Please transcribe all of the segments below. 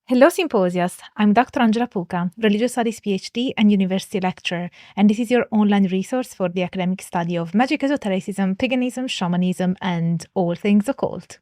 Hello, Symposiast. I'm Dr. Angela Puca, Religious Studies PhD and University Lecturer, and this is your online resource for the academic study of magic, esotericism, paganism, shamanism, and all things occult.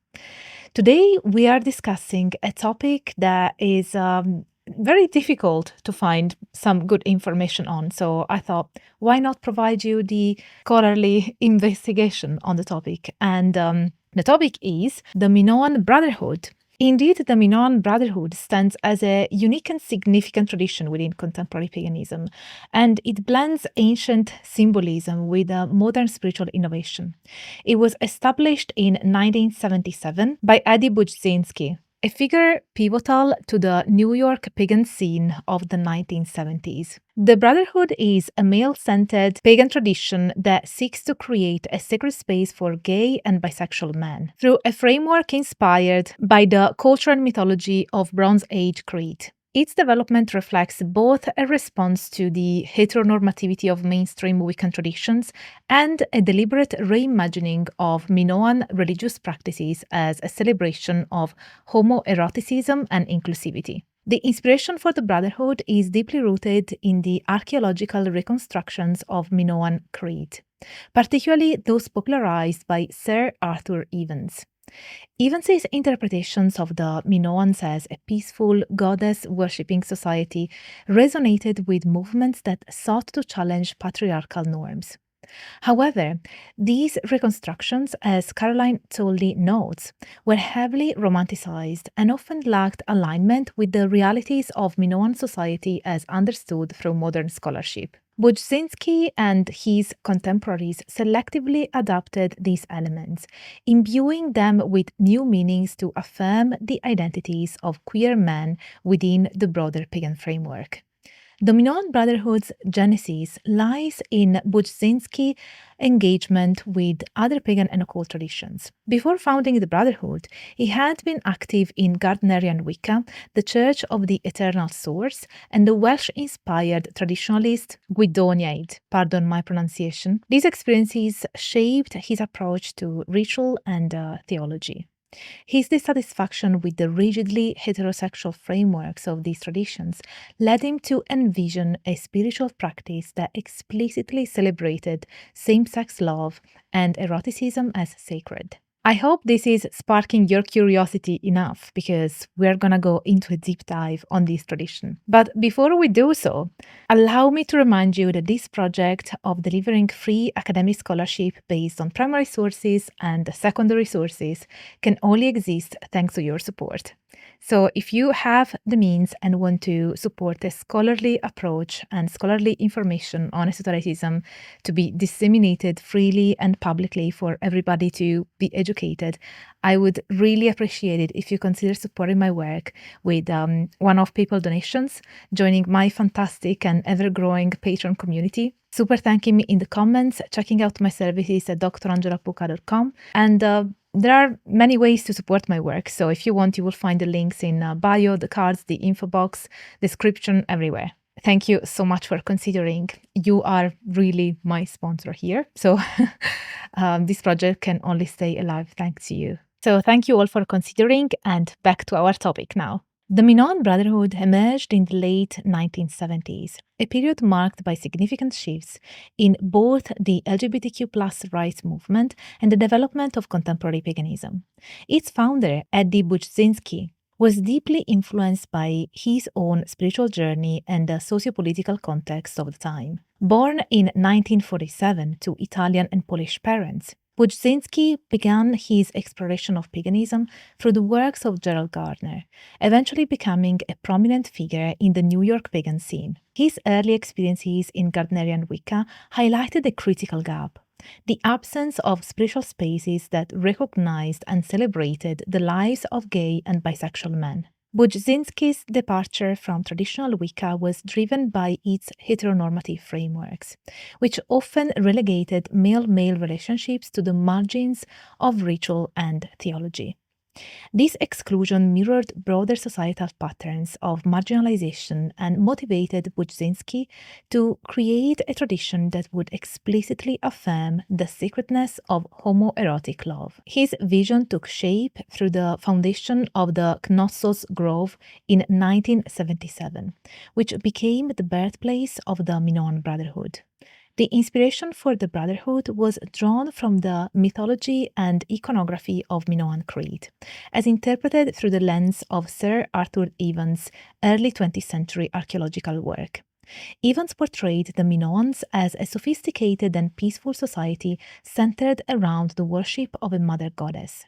Today, we are discussing a topic that is very difficult to find some good information on. So I thought, why not provide you the scholarly investigation on the topic? And the topic is the Minoan Brotherhood. Indeed, the Minoan Brotherhood stands as a unique and significant tradition within contemporary paganism, and it blends ancient symbolism with a modern spiritual innovation. It was established in 1977 by Eddie Buczynski, a figure pivotal to the New York pagan scene of the 1970s. The Brotherhood is a male-centered pagan tradition that seeks to create a sacred space for gay and bisexual men through a framework inspired by the culture and mythology of Bronze Age Crete. Its development reflects both a response to the heteronormativity of mainstream Wiccan traditions and a deliberate reimagining of Minoan religious practices as a celebration of homoeroticism and inclusivity. The inspiration for the Brotherhood is deeply rooted in the archaeological reconstructions of Minoan Crete, particularly those popularized by Sir Arthur Evans. Evans's interpretations of the Minoans as a peaceful, goddess-worshipping society resonated with movements that sought to challenge patriarchal norms. However, these reconstructions, as Caroline Tolley notes, were heavily romanticized and often lacked alignment with the realities of Minoan society as understood through modern scholarship. Buczynski and his contemporaries selectively adapted these elements, imbuing them with new meanings to affirm the identities of queer men within the broader pagan framework. The Minoan Brotherhood's genesis lies in Buczynski's engagement with other pagan and occult traditions. Before founding the Brotherhood, he had been active in Gardnerian Wicca, the Church of the Eternal Source, and the Welsh-inspired traditionalist Gwyddoniaid. Pardon my pronunciation. These experiences shaped his approach to ritual and theology. His dissatisfaction with the rigidly heterosexual frameworks of these traditions led him to envision a spiritual practice that explicitly celebrated same sex love and eroticism as sacred. I hope this is sparking your curiosity enough because we're gonna go into a deep dive on this tradition. But before we do so, allow me to remind you that this project of delivering free academic scholarship based on primary sources and secondary sources can only exist thanks to your support. So if you have the means and want to support a scholarly approach and scholarly information on esotericism to be disseminated freely and publicly for everybody to be educated, I would really appreciate it if you consider supporting my work with one-off PayPal donations, joining my fantastic and ever-growing Patreon community, super thanking me in the comments, checking out my services at drangelapuca.com, and there are many ways to support my work, so if you want, you will find the links in bio, the cards, the info box, description, everywhere. Thank you so much for considering. You are really my sponsor here, so this project can only stay alive thanks to you. So thank you all for considering, and back to our topic now. The Minoan Brotherhood emerged in the late 1970s, a period marked by significant shifts in both the LGBTQ rights movement and the development of contemporary paganism. Its founder, Eddie Buczynski, was deeply influenced by his own spiritual journey and the sociopolitical context of the time. Born in 1947 to Italian and Polish parents, Buczynski began his exploration of paganism through the works of Gerald Gardner, eventually becoming a prominent figure in the New York pagan scene. His early experiences in Gardnerian Wicca highlighted a critical gap: the absence of spiritual spaces that recognized and celebrated the lives of gay and bisexual men. Buczynski's departure from traditional Wicca was driven by its heteronormative frameworks, which often relegated male-male relationships to the margins of ritual and theology. This exclusion mirrored broader societal patterns of marginalization and motivated Buczynski to create a tradition that would explicitly affirm the sacredness of homoerotic love. His vision took shape through the foundation of the Knossos Grove in 1977, which became the birthplace of the Minoan Brotherhood. The inspiration for the Brotherhood was drawn from the mythology and iconography of Minoan Crete, as interpreted through the lens of Sir Arthur Evans' early 20th century archaeological work. Evans portrayed the Minoans as a sophisticated and peaceful society centered around the worship of a mother goddess.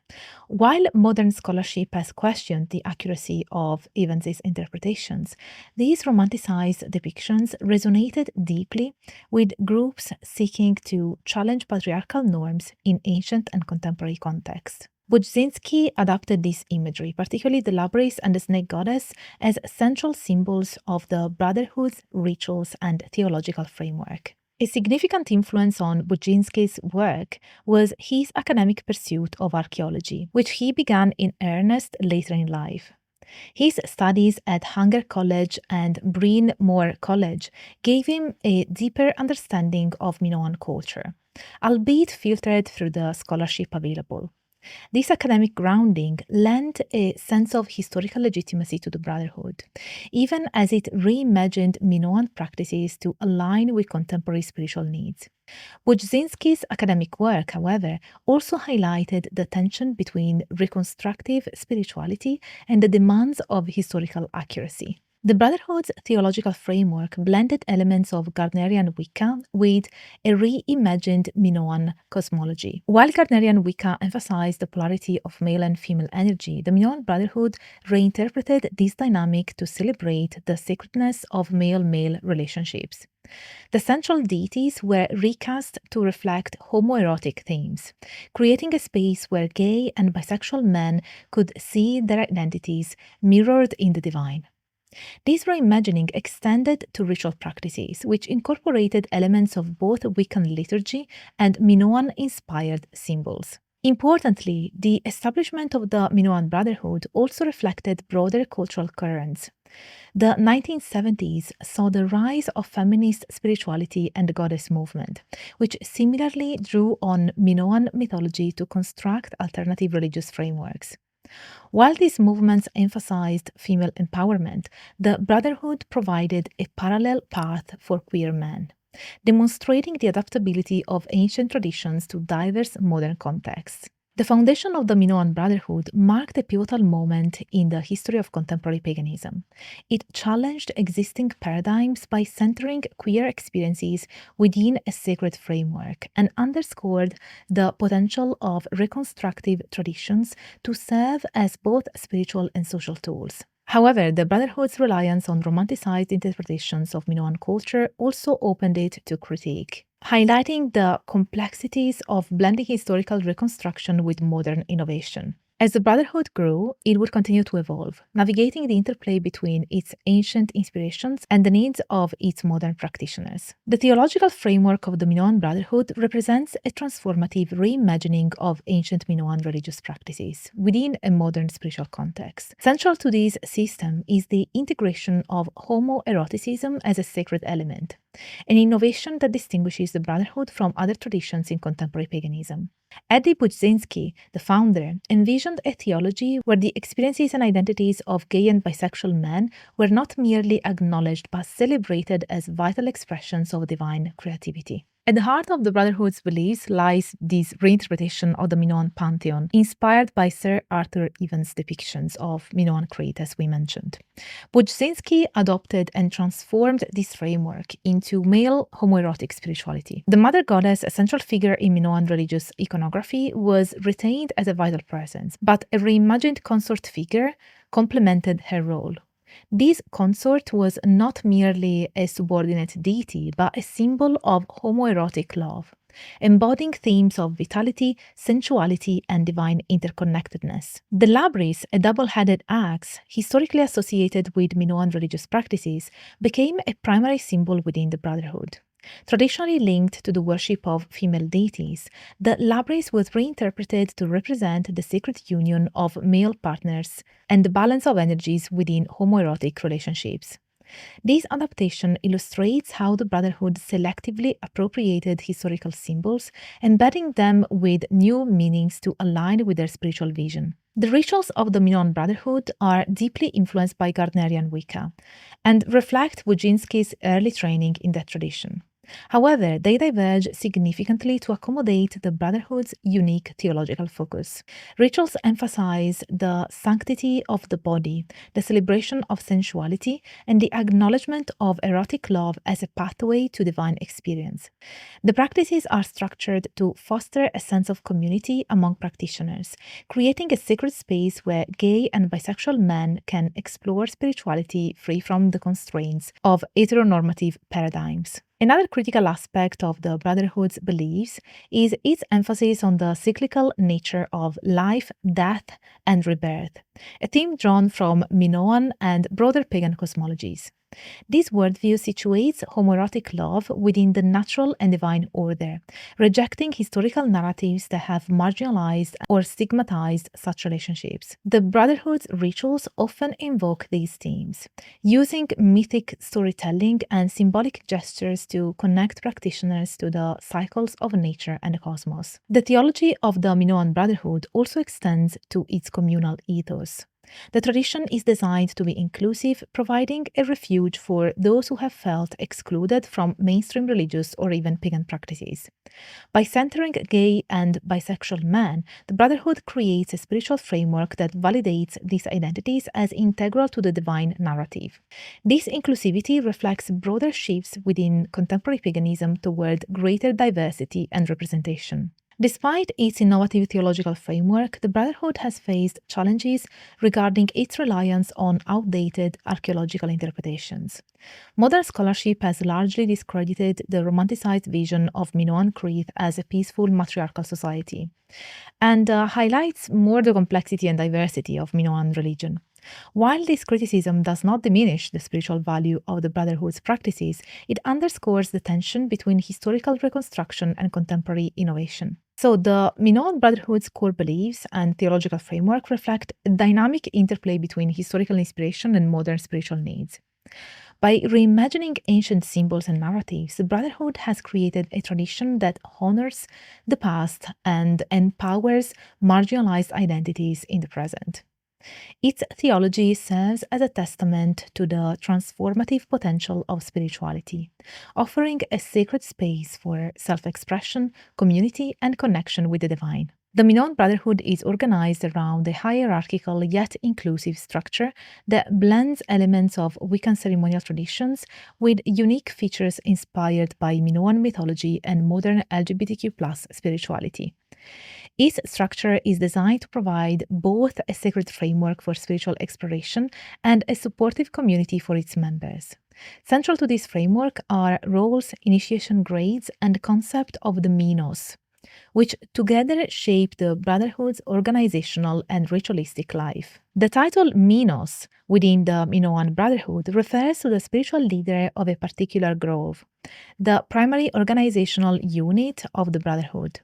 While modern scholarship has questioned the accuracy of Evans's interpretations, these romanticized depictions resonated deeply with groups seeking to challenge patriarchal norms in ancient and contemporary contexts. Buczynski adapted this imagery, particularly the Labrys and the snake goddess, as central symbols of the Brotherhood's rituals and theological framework. A significant influence on Buczynski's work was his academic pursuit of archaeology, which he began in earnest later in life. His studies at Hanger College and Bryn Mawr College gave him a deeper understanding of Minoan culture, albeit filtered through the scholarship available. This academic grounding lent a sense of historical legitimacy to the Brotherhood, even as it reimagined Minoan practices to align with contemporary spiritual needs. Buczynski's academic work, however, also highlighted the tension between reconstructive spirituality and the demands of historical accuracy. The Brotherhood's theological framework blended elements of Gardnerian Wicca with a reimagined Minoan cosmology. While Gardnerian Wicca emphasized the polarity of male and female energy, the Minoan Brotherhood reinterpreted this dynamic to celebrate the sacredness of male-male relationships. The central deities were recast to reflect homoerotic themes, creating a space where gay and bisexual men could see their identities mirrored in the divine. This reimagining extended to ritual practices, which incorporated elements of both Wiccan liturgy and Minoan-inspired symbols. Importantly, the establishment of the Minoan Brotherhood also reflected broader cultural currents. The 1970s saw the rise of feminist spirituality and the goddess movement, which similarly drew on Minoan mythology to construct alternative religious frameworks. While these movements emphasized female empowerment, the Brotherhood provided a parallel path for queer men, demonstrating the adaptability of ancient traditions to diverse modern contexts. The foundation of the Minoan Brotherhood marked a pivotal moment in the history of contemporary paganism. It challenged existing paradigms by centering queer experiences within a sacred framework and underscored the potential of reconstructive traditions to serve as both spiritual and social tools. However, the Brotherhood's reliance on romanticized interpretations of Minoan culture also opened it to critique, highlighting the complexities of blending historical reconstruction with modern innovation. As the Brotherhood grew, it would continue to evolve, navigating the interplay between its ancient inspirations and the needs of its modern practitioners. The theological framework of the Minoan Brotherhood represents a transformative reimagining of ancient Minoan religious practices within a modern spiritual context. Central to this system is the integration of homoeroticism as a sacred element, an innovation that distinguishes the Brotherhood from other traditions in contemporary paganism. Eddie Buczynski, the founder, envisioned a theology where the experiences and identities of gay and bisexual men were not merely acknowledged but celebrated as vital expressions of divine creativity. At the heart of the Brotherhood's beliefs lies this reinterpretation of the Minoan pantheon, inspired by Sir Arthur Evans' depictions of Minoan Crete, as we mentioned. Buczynski adopted and transformed this framework into male homoerotic spirituality. The mother goddess, a central figure in Minoan religious iconography, was retained as a vital presence, but a reimagined consort figure complemented her role. This consort was not merely a subordinate deity, but a symbol of homoerotic love, embodying themes of vitality, sensuality, and divine interconnectedness. The Labrys, a double-headed axe, historically associated with Minoan religious practices, became a primary symbol within the Brotherhood. Traditionally linked to the worship of female deities, the Labrys was reinterpreted to represent the sacred union of male partners and the balance of energies within homoerotic relationships. This adaptation illustrates how the Brotherhood selectively appropriated historical symbols, embedding them with new meanings to align with their spiritual vision. The rituals of the Minoan Brotherhood are deeply influenced by Gardnerian Wicca and reflect Buczynski's early training in that tradition. However, they diverge significantly to accommodate the Brotherhood's unique theological focus. Rituals emphasize the sanctity of the body, the celebration of sensuality, and the acknowledgement of erotic love as a pathway to divine experience. The practices are structured to foster a sense of community among practitioners, creating a sacred space where gay and bisexual men can explore spirituality free from the constraints of heteronormative paradigms. Another critical aspect of the Brotherhood's beliefs is its emphasis on the cyclical nature of life, death, and rebirth, a theme drawn from Minoan and broader pagan cosmologies. This worldview situates homoerotic love within the natural and divine order, rejecting historical narratives that have marginalized or stigmatized such relationships. The Brotherhood's rituals often invoke these themes, using mythic storytelling and symbolic gestures to connect practitioners to the cycles of nature and the cosmos. The theology of the Minoan Brotherhood also extends to its communal ethos. The tradition is designed to be inclusive, providing a refuge for those who have felt excluded from mainstream religious or even pagan practices. By centering gay and bisexual men, the Brotherhood creates a spiritual framework that validates these identities as integral to the divine narrative. This inclusivity reflects broader shifts within contemporary paganism toward greater diversity and representation. Despite its innovative theological framework, the Brotherhood has faced challenges regarding its reliance on outdated archaeological interpretations. Modern scholarship has largely discredited the romanticized vision of Minoan Crete as a peaceful matriarchal society, and highlights more the complexity and diversity of Minoan religion. While this criticism does not diminish the spiritual value of the Brotherhood's practices, it underscores the tension between historical reconstruction and contemporary innovation. So, the Minoan Brotherhood's core beliefs and theological framework reflect a dynamic interplay between historical inspiration and modern spiritual needs. By reimagining ancient symbols and narratives, the Brotherhood has created a tradition that honors the past and empowers marginalized identities in the present. Its theology serves as a testament to the transformative potential of spirituality, offering a sacred space for self expression, community, and connection with the divine. The Minoan Brotherhood is organized around a hierarchical yet inclusive structure that blends elements of Wiccan ceremonial traditions with unique features inspired by Minoan mythology and modern LGBTQ spirituality. Its structure is designed to provide both a sacred framework for spiritual exploration and a supportive community for its members. Central to this framework are roles, initiation grades, and the concept of the Minos, which together shape the Brotherhood's organizational and ritualistic life. The title Minos within the Minoan Brotherhood refers to the spiritual leader of a particular grove, the primary organizational unit of the Brotherhood.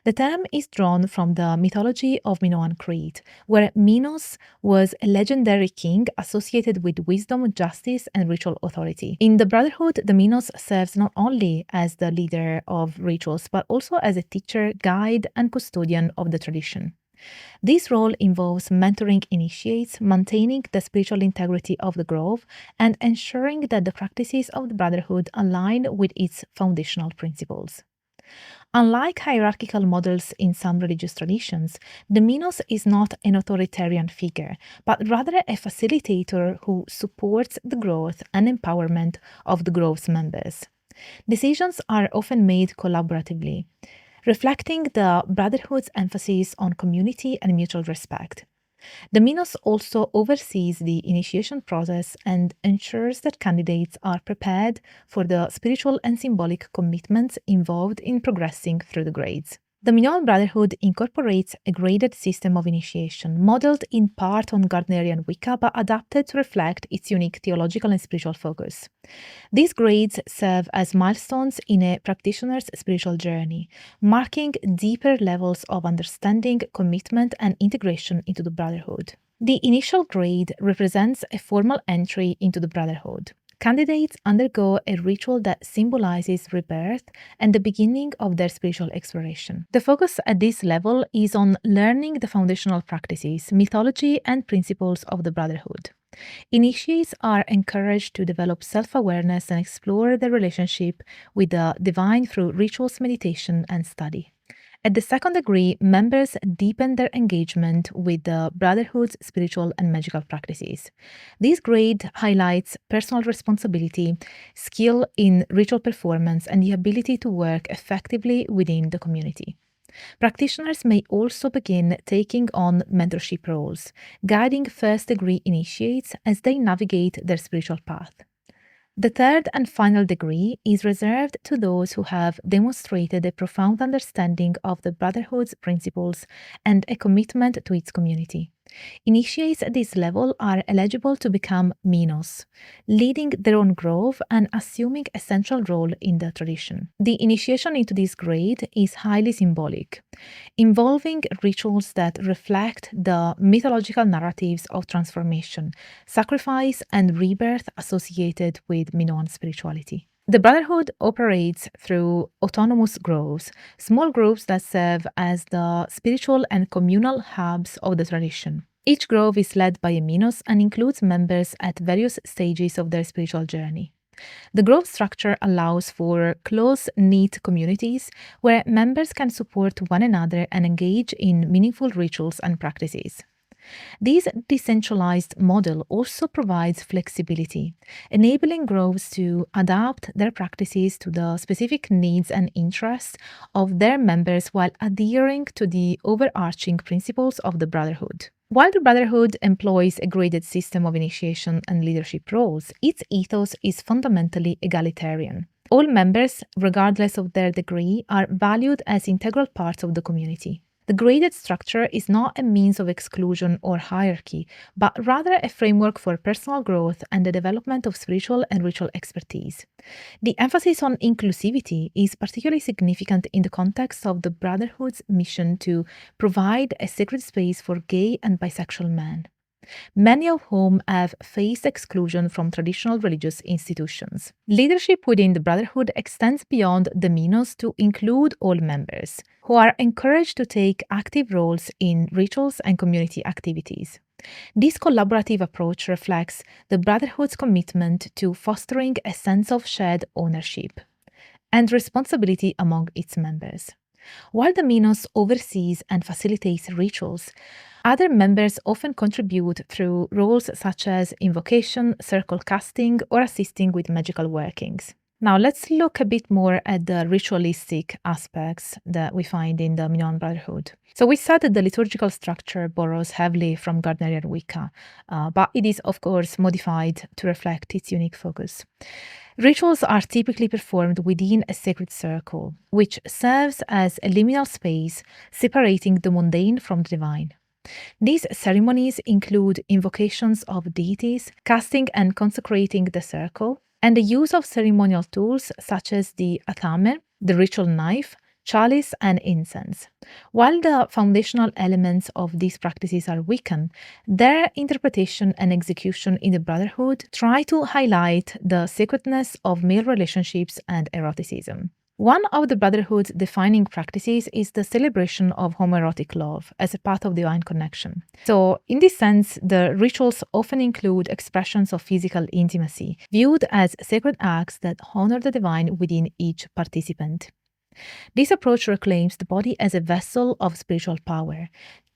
The term is drawn from the mythology of Minoan Crete, where Minos was a legendary king associated with wisdom, justice, and ritual authority. In the Brotherhood, the Minos serves not only as the leader of rituals, but also as a teacher, guide, and custodian of the tradition. This role involves mentoring initiates, maintaining the spiritual integrity of the grove, and ensuring that the practices of the Brotherhood align with its foundational principles. Unlike hierarchical models in some religious traditions, the Minos is not an authoritarian figure, but rather a facilitator who supports the growth and empowerment of the grove's members. Decisions are often made collaboratively, reflecting the Brotherhood's emphasis on community and mutual respect. The Minos also oversees the initiation process and ensures that candidates are prepared for the spiritual and symbolic commitments involved in progressing through the grades. The Minoan Brotherhood incorporates a graded system of initiation, modeled in part on Gardnerian Wicca but adapted to reflect its unique theological and spiritual focus. These grades serve as milestones in a practitioner's spiritual journey, marking deeper levels of understanding, commitment, and integration into the Brotherhood. The initial grade represents a formal entry into the Brotherhood. Candidates undergo a ritual that symbolizes rebirth and the beginning of their spiritual exploration. The focus at this level is on learning the foundational practices, mythology, and principles of the Brotherhood. Initiates are encouraged to develop self-awareness and explore their relationship with the divine through rituals, meditation, and study. At the second degree, members deepen their engagement with the Brotherhood's spiritual and magical practices. This grade highlights personal responsibility, skill in ritual performance, and the ability to work effectively within the community. Practitioners may also begin taking on mentorship roles, guiding first-degree initiates as they navigate their spiritual path. The third and final degree is reserved to those who have demonstrated a profound understanding of the Brotherhood's principles and a commitment to its community. Initiates at this level are eligible to become Minos, leading their own grove and assuming a central role in the tradition. The initiation into this grade is highly symbolic, involving rituals that reflect the mythological narratives of transformation, sacrifice, and rebirth associated with Minoan spirituality. The Brotherhood operates through autonomous groves, small groups that serve as the spiritual and communal hubs of the tradition. Each grove is led by a Minos and includes members at various stages of their spiritual journey. The grove structure allows for close-knit communities where members can support one another and engage in meaningful rituals and practices. This decentralized model also provides flexibility, enabling groves to adapt their practices to the specific needs and interests of their members while adhering to the overarching principles of the Brotherhood. While the Brotherhood employs a graded system of initiation and leadership roles, its ethos is fundamentally egalitarian. All members, regardless of their degree, are valued as integral parts of the community. The graded structure is not a means of exclusion or hierarchy, but rather a framework for personal growth and the development of spiritual and ritual expertise. The emphasis on inclusivity is particularly significant in the context of the Brotherhood's mission to provide a sacred space for gay and bisexual men, many of whom have faced exclusion from traditional religious institutions. Leadership within the Brotherhood extends beyond the Minos to include all members, who are encouraged to take active roles in rituals and community activities. This collaborative approach reflects the Brotherhood's commitment to fostering a sense of shared ownership and responsibility among its members. While the Minos oversees and facilitates rituals, other members often contribute through roles such as invocation, circle casting, or assisting with magical workings. Now let's look a bit more at the ritualistic aspects that we find in the Minoan Brotherhood. So we said that the liturgical structure borrows heavily from Gardnerian Wicca, but it is of course modified to reflect its unique focus. Rituals are typically performed within a sacred circle, which serves as a liminal space separating the mundane from the divine. These ceremonies include invocations of deities, casting and consecrating the circle, and the use of ceremonial tools such as the athame, the ritual knife, chalice, and incense. While the foundational elements of these practices are Wiccan, their interpretation and execution in the Brotherhood try to highlight the sacredness of male relationships and eroticism. One of the Brotherhood's defining practices is the celebration of homoerotic love as a path of divine connection. So, in this sense, the rituals often include expressions of physical intimacy, viewed as sacred acts that honor the divine within each participant. This approach reclaims the body as a vessel of spiritual power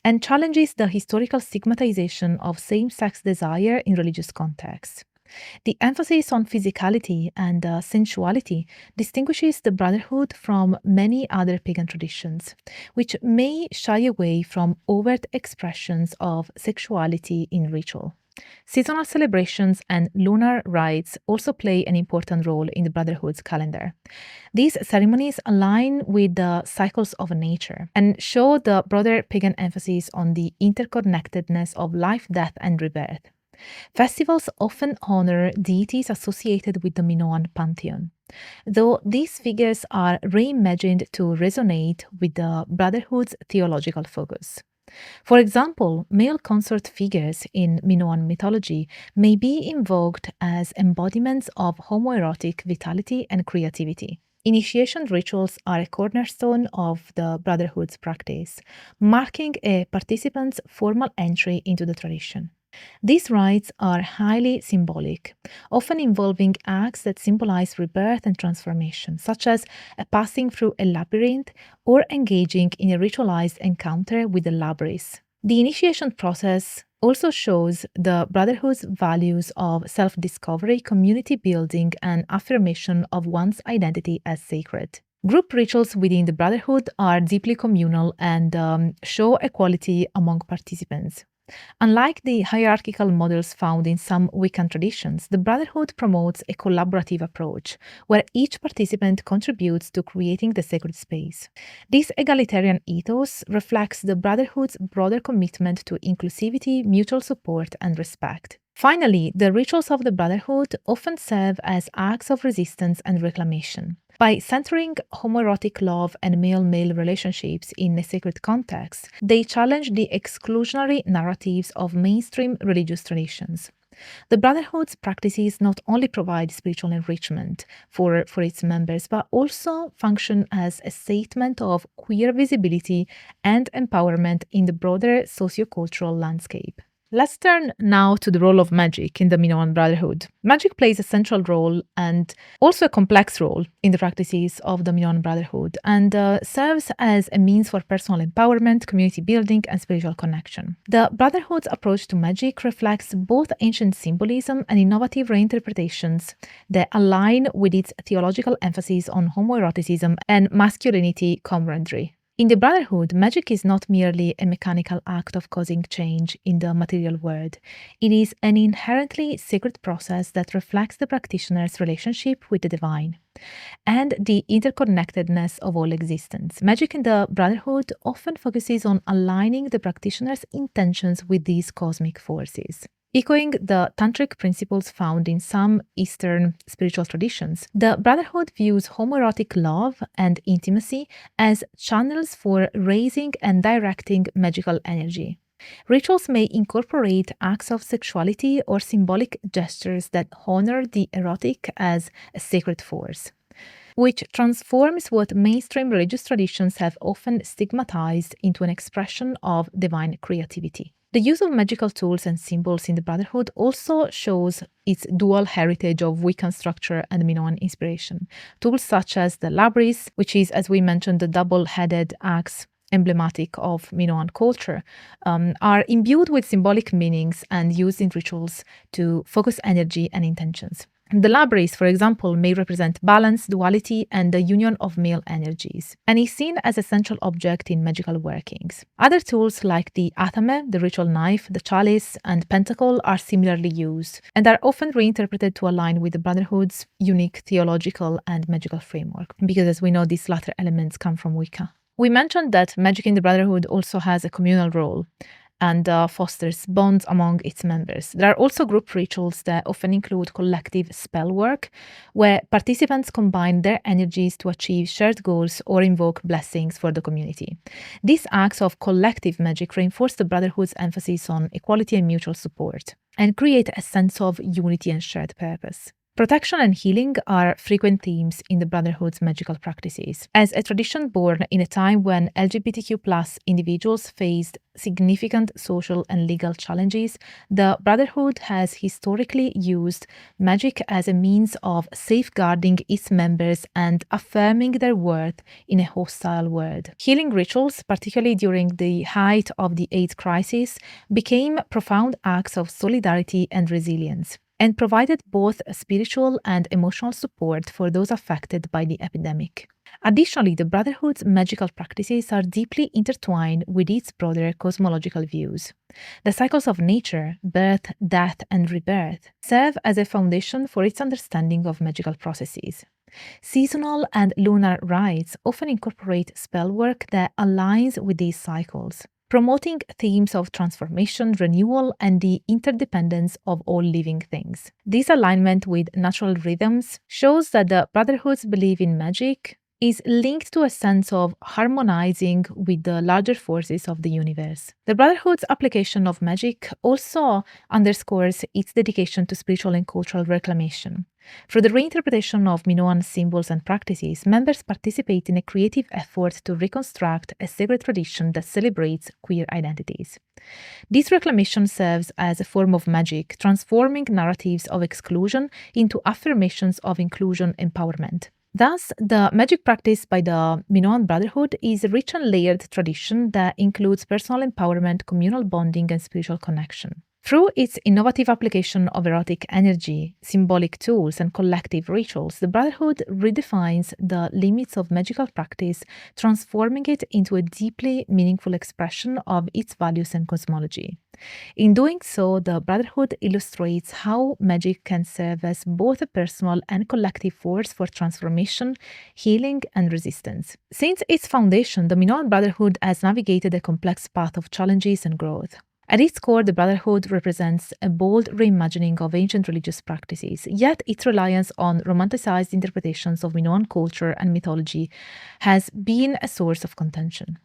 and challenges the historical stigmatization of same-sex desire in religious contexts. The emphasis on physicality and sensuality distinguishes the Brotherhood from many other pagan traditions, which may shy away from overt expressions of sexuality in ritual. Seasonal celebrations and lunar rites also play an important role in the Brotherhood's calendar. These ceremonies align with the cycles of nature and show the broader pagan emphasis on the interconnectedness of life, death, and rebirth. Festivals often honor deities associated with the Minoan pantheon, though these figures are reimagined to resonate with the Brotherhood's theological focus. For example, male consort figures in Minoan mythology may be invoked as embodiments of homoerotic vitality and creativity. Initiation rituals are a cornerstone of the Brotherhood's practice, marking a participant's formal entry into the tradition. These rites are highly symbolic, often involving acts that symbolize rebirth and transformation, such as a passing through a labyrinth or engaging in a ritualized encounter with the Labrys. The initiation process also shows the Brotherhood's values of self discovery, community building, and affirmation of one's identity as sacred. Group rituals within the Brotherhood are deeply communal and show equality among participants. Unlike the hierarchical models found in some Wiccan traditions, the Brotherhood promotes a collaborative approach, where each participant contributes to creating the sacred space. This egalitarian ethos reflects the Brotherhood's broader commitment to inclusivity, mutual support, and respect. Finally, the rituals of the Brotherhood often serve as acts of resistance and reclamation. By centering homoerotic love and male-male relationships in a sacred context, they challenge the exclusionary narratives of mainstream religious traditions. The Brotherhood's practices not only provide spiritual enrichment for its members, but also function as a statement of queer visibility and empowerment in the broader sociocultural landscape. Let's turn now to the role of magic in the Minoan Brotherhood. Magic plays a central role and also a complex role in the practices of the Minoan Brotherhood and serves as a means for personal empowerment, community building, and spiritual connection. The Brotherhood's approach to magic reflects both ancient symbolism and innovative reinterpretations that align with its theological emphasis on homoeroticism and masculinity camaraderie. In the Brotherhood, magic is not merely a mechanical act of causing change in the material world. It is an inherently sacred process that reflects the practitioner's relationship with the divine and the interconnectedness of all existence. Magic in the Brotherhood often focuses on aligning the practitioner's intentions with these cosmic forces. Echoing the tantric principles found in some Eastern spiritual traditions, the Brotherhood views homoerotic love and intimacy as channels for raising and directing magical energy. Rituals may incorporate acts of sexuality or symbolic gestures that honor the erotic as a sacred force, which transforms what mainstream religious traditions have often stigmatized into an expression of divine creativity. The use of magical tools and symbols in the Brotherhood also shows its dual heritage of Wiccan structure and Minoan inspiration. Tools such as the Labrys, which is, as we mentioned, the double-headed axe emblematic of Minoan culture, are imbued with symbolic meanings and used in rituals to focus energy and intentions. The Labrys, for example, may represent balance, duality, and the union of male energies, and is seen as a central object in magical workings. Other tools like the athame, the ritual knife, the chalice, and pentacle are similarly used, and are often reinterpreted to align with the Brotherhood's unique theological and magical framework, because as we know, these latter elements come from Wicca. We mentioned that magic in the Brotherhood also has a communal role and fosters bonds among its members. There are also group rituals that often include collective spell work, where participants combine their energies to achieve shared goals or invoke blessings for the community. These acts of collective magic reinforce the Brotherhood's emphasis on equality and mutual support, and create a sense of unity and shared purpose. Protection and healing are frequent themes in the Brotherhood's magical practices. As a tradition born in a time when LGBTQ+ individuals faced significant social and legal challenges, the Brotherhood has historically used magic as a means of safeguarding its members and affirming their worth in a hostile world. Healing rituals, particularly during the height of the AIDS crisis, became profound acts of solidarity and resilience. and provided both spiritual and emotional support for those affected by the epidemic. Additionally, the Brotherhood's magical practices are deeply intertwined with its broader cosmological views. The cycles of nature, birth, death, and rebirth, serve as a foundation for its understanding of magical processes. Seasonal and lunar rites often incorporate spellwork that aligns with these cycles, promoting themes of transformation, renewal, and the interdependence of all living things. This alignment with natural rhythms shows that the Brotherhood's belief in magic is linked to a sense of harmonizing with the larger forces of the universe. The Brotherhood's application of magic also underscores its dedication to spiritual and cultural reclamation. Through the reinterpretation of Minoan symbols and practices, members participate in a creative effort to reconstruct a sacred tradition that celebrates queer identities. This reclamation serves as a form of magic, transforming narratives of exclusion into affirmations of inclusion empowerment. Thus, the magic practiced by the Minoan Brotherhood is a rich and layered tradition that includes personal empowerment, communal bonding, and spiritual connection. Through its innovative application of erotic energy, symbolic tools, and collective rituals, the Brotherhood redefines the limits of magical practice, transforming it into a deeply meaningful expression of its values and cosmology. In doing so, the Brotherhood illustrates how magic can serve as both a personal and collective force for transformation, healing, and resistance. Since its foundation, the Minoan Brotherhood has navigated a complex path of challenges and growth. At its core, the Brotherhood represents a bold reimagining of ancient religious practices, yet its reliance on romanticized interpretations of Minoan culture and mythology has been a source of contention.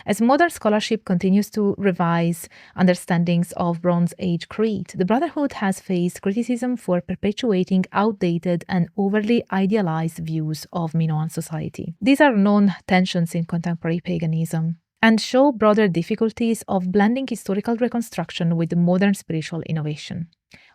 As modern scholarship continues to revise understandings of Bronze Age creed, the Brotherhood has faced criticism for perpetuating outdated and overly idealized views of Minoan society. These are known tensions in contemporary paganism and show broader difficulties of blending historical reconstruction with modern spiritual innovation.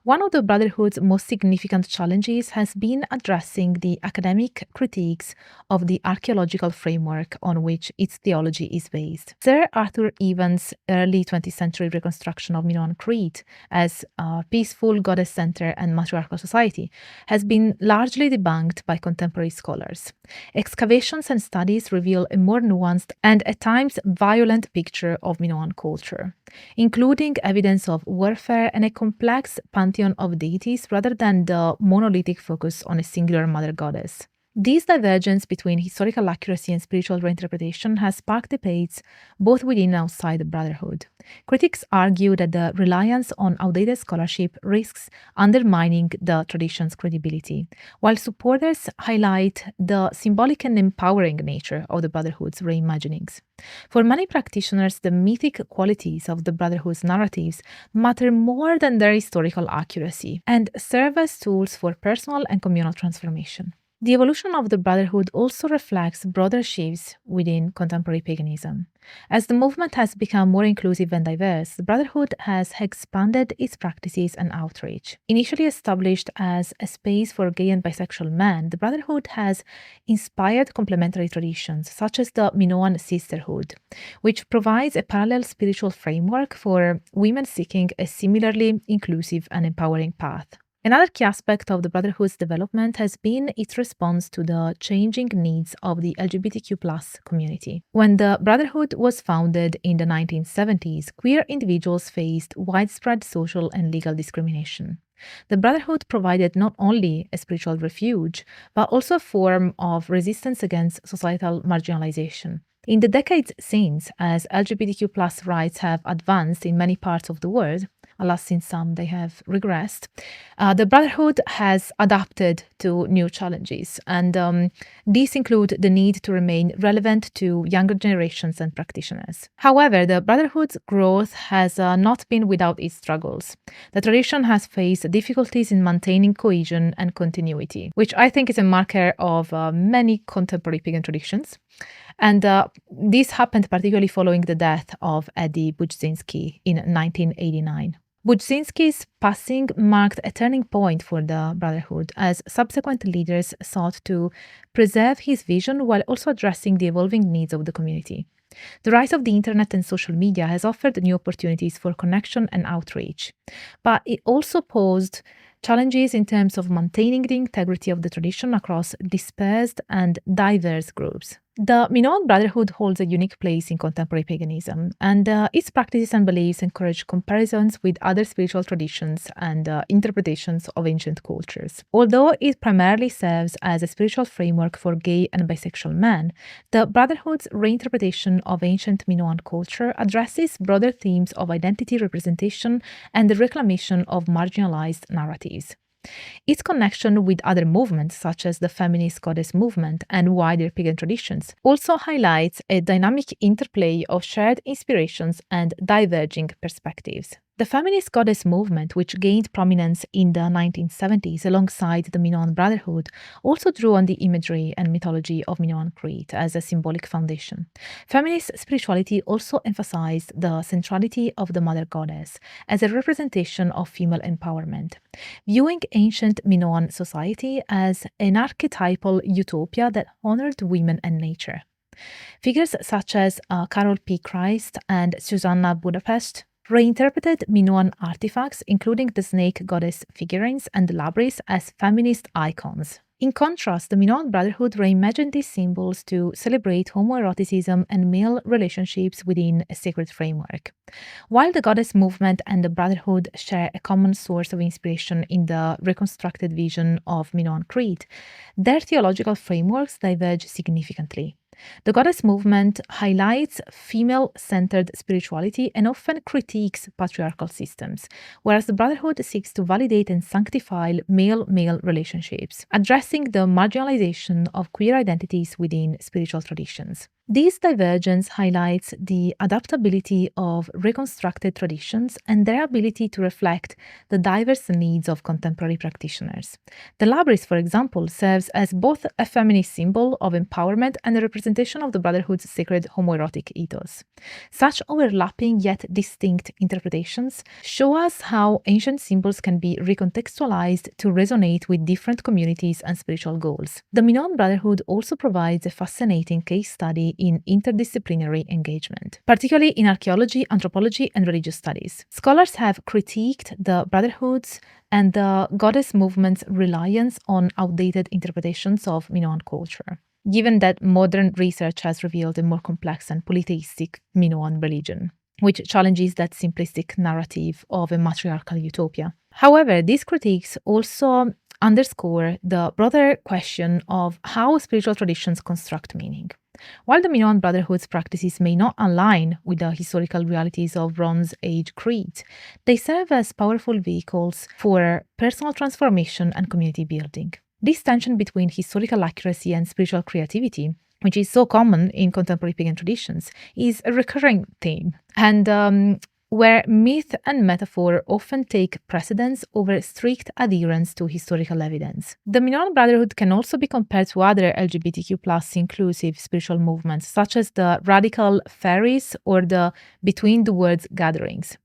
One of the Brotherhood's most significant challenges has been addressing the academic critiques of the archaeological framework on which its theology is based. Sir Arthur Evans' early 20th century reconstruction of Minoan Crete as a peaceful, goddess-centered, and matriarchal society has been largely debunked by contemporary scholars. Excavations and studies reveal a more nuanced and at times violent picture of Minoan culture, including evidence of warfare and a complex pantheon of deities rather than the monolithic focus on a singular mother goddess. This divergence between historical accuracy and spiritual reinterpretation has sparked debates both within and outside the Brotherhood. Critics argue that the reliance on outdated scholarship risks undermining the tradition's credibility, while supporters highlight the symbolic and empowering nature of the Brotherhood's reimaginings. For many practitioners, the mythic qualities of the Brotherhood's narratives matter more than their historical accuracy and serve as tools for personal and communal transformation. The evolution of the Brotherhood also reflects broader shifts within contemporary paganism. As the movement has become more inclusive and diverse, the Brotherhood has expanded its practices and outreach. Initially established as a space for gay and bisexual men, the Brotherhood has inspired complementary traditions, such as the Minoan sisterhood, which provides a parallel spiritual framework for women seeking a similarly inclusive and empowering path. Another key aspect of the Brotherhood's development has been its response to the changing needs of the LGBTQ+ community. When the Brotherhood was founded in the 1970s, queer individuals faced widespread social and legal discrimination. The Brotherhood provided not only a spiritual refuge, but also a form of resistance against societal marginalization. In the decades since, as LGBTQ+ rights have advanced in many parts of the world, alas, in some they have regressed, the Brotherhood has adapted to new challenges, and these include the need to remain relevant to younger generations and practitioners. However, the Brotherhood's growth has not been without its struggles. The tradition has faced difficulties in maintaining cohesion and continuity, which I think is a marker of many contemporary pagan traditions. And this happened particularly following the death of Eddie Buczynski in 1989. Buczynski's passing marked a turning point for the Brotherhood, as subsequent leaders sought to preserve his vision while also addressing the evolving needs of the community. The rise of the internet and social media has offered new opportunities for connection and outreach, but it also posed challenges in terms of maintaining the integrity of the tradition across dispersed and diverse groups. The Minoan Brotherhood holds a unique place in contemporary paganism, and its practices and beliefs encourage comparisons with other spiritual traditions and interpretations of ancient cultures. Although it primarily serves as a spiritual framework for gay and bisexual men, the Brotherhood's reinterpretation of ancient Minoan culture addresses broader themes of identity representation and the reclamation of marginalized narratives. Its connection with other movements, such as the feminist goddess movement and wider pagan traditions, also highlights a dynamic interplay of shared inspirations and diverging perspectives. The feminist goddess movement, which gained prominence in the 1970s alongside the Minoan Brotherhood, also drew on the imagery and mythology of Minoan Crete as a symbolic foundation. Feminist spirituality also emphasized the centrality of the mother goddess as a representation of female empowerment, viewing ancient Minoan society as an archetypal utopia that honored women and nature. Figures such as Carol P. Christ and Susanna Budapest reinterpreted Minoan artifacts, including the snake goddess figurines and Labrys, as feminist icons. In contrast, the Minoan Brotherhood reimagined these symbols to celebrate homoeroticism and male relationships within a sacred framework. While the goddess movement and the Brotherhood share a common source of inspiration in the reconstructed vision of Minoan Crete, their theological frameworks diverge significantly. The goddess movement highlights female-centered spirituality and often critiques patriarchal systems, whereas the Brotherhood seeks to validate and sanctify male-male relationships, addressing the marginalization of queer identities within spiritual traditions. This divergence highlights the adaptability of reconstructed traditions and their ability to reflect the diverse needs of contemporary practitioners. The Labrys, for example, serves as both a feminist symbol of empowerment and a representation of the Brotherhood's sacred homoerotic ethos. Such overlapping yet distinct interpretations show us how ancient symbols can be recontextualized to resonate with different communities and spiritual goals. The Minoan Brotherhood also provides a fascinating case study in interdisciplinary engagement, particularly in archaeology, anthropology, and religious studies. Scholars have critiqued the Brotherhood's and the goddess movement's reliance on outdated interpretations of Minoan culture, given that modern research has revealed a more complex and polytheistic Minoan religion, which challenges that simplistic narrative of a matriarchal utopia. However, these critiques also underscore the broader question of how spiritual traditions construct meaning. While the Minoan Brotherhood's practices may not align with the historical realities of Bronze Age Crete, they serve as powerful vehicles for personal transformation and community building. This tension between historical accuracy and spiritual creativity, which is so common in contemporary pagan traditions, is a recurring theme, and where myth and metaphor often take precedence over strict adherence to historical evidence. The Minoan Brotherhood can also be compared to other LGBTQ+ inclusive spiritual movements, such as the radical fairies or the Between the Worlds gatherings.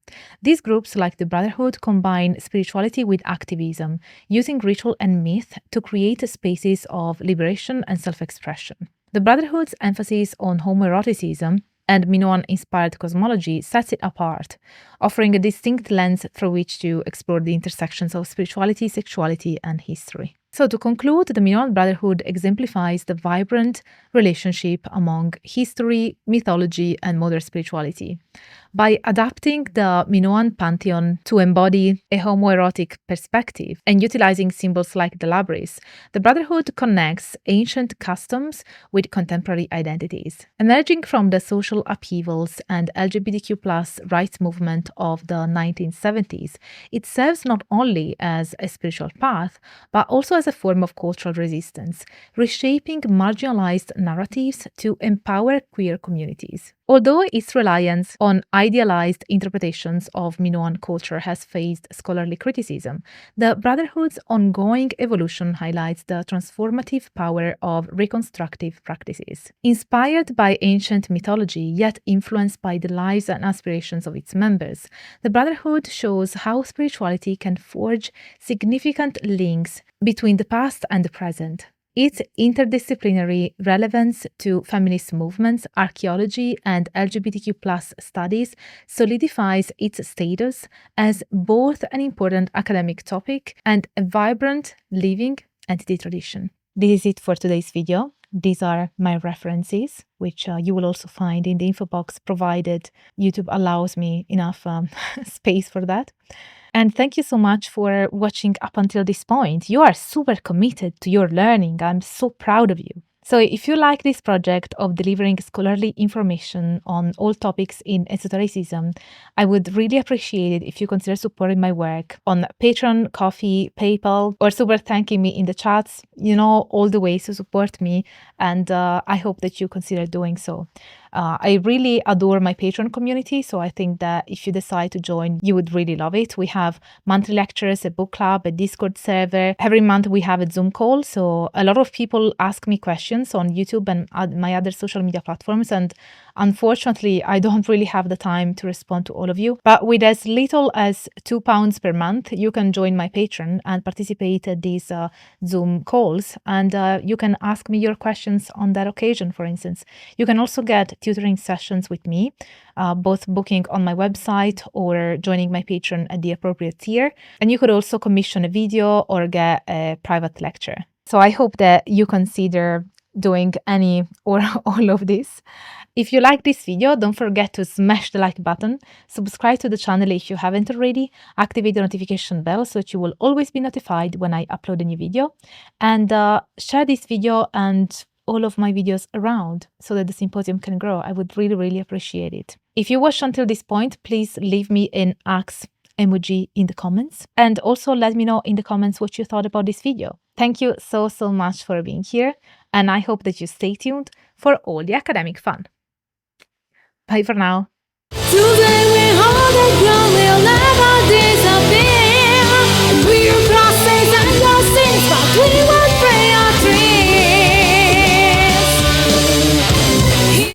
These groups, like the Brotherhood, combine spirituality with activism, using ritual and myth to create spaces of liberation and self-expression. The Brotherhood's emphasis on homoeroticism and Minoan-inspired cosmology sets it apart, offering a distinct lens through which to explore the intersections of spirituality, sexuality, and history. So to conclude, the Minoan Brotherhood exemplifies the vibrant relationship among history, mythology, and modern spirituality. By adapting the Minoan pantheon to embody a homoerotic perspective and utilizing symbols like the Labrys, the Brotherhood connects ancient customs with contemporary identities. Emerging from the social upheavals and LGBTQ+ rights movement of the 1970s, it serves not only as a spiritual path, but also as a form of cultural resistance, reshaping marginalized narratives to empower queer communities. Although its reliance on idealized interpretations of Minoan culture has faced scholarly criticism, the Brotherhood's ongoing evolution highlights the transformative power of reconstructive practices. Inspired by ancient mythology, yet influenced by the lives and aspirations of its members, the Brotherhood shows how spirituality can forge significant links between the past and the present, Its interdisciplinary relevance to feminist movements, archaeology, and LGBTQ+ studies solidifies its status as both an important academic topic and a vibrant, living entity tradition. This is it for today's video. These are my references, which you will also find in the info box, provided YouTube allows me enough space for that. And thank you so much for watching up until this point. You are super committed to your learning. I'm so proud of you. So if you like this project of delivering scholarly information on all topics in esotericism, I would really appreciate it if you consider supporting my work on Patreon, Ko-fi, PayPal, or super thanking me in the chats. You know, all the ways to support me, and I hope that you consider doing so. I really adore my Patreon community, so I think that if you decide to join, you would really love it. We have monthly lectures, a book club, a Discord server. Every month we have a Zoom call, so a lot of people ask me questions on YouTube and my other social media platforms, and unfortunately, I don't really have the time to respond to all of you. But with as little as £2 per month, you can join my Patreon and participate at these Zoom calls, and you can ask me your questions on that occasion, for instance. You can also get tutoring sessions with me, both booking on my website or joining my Patreon at the appropriate tier. And you could also commission a video or get a private lecture. So I hope that you consider doing any or all of this. If you like this video, don't forget to smash the like button, subscribe to the channel if you haven't already, activate the notification bell so that you will always be notified when I upload a new video, and share this video and all of my videos around so that the symposium can grow. I would really, really appreciate it. If you watched until this point, please leave me an axe emoji in the comments, and also let me know in the comments what you thought about this video. Thank you so much for being here, and I hope that you stay tuned for all the academic fun. Bye for now. Today we hold the ground, we'll never disappear.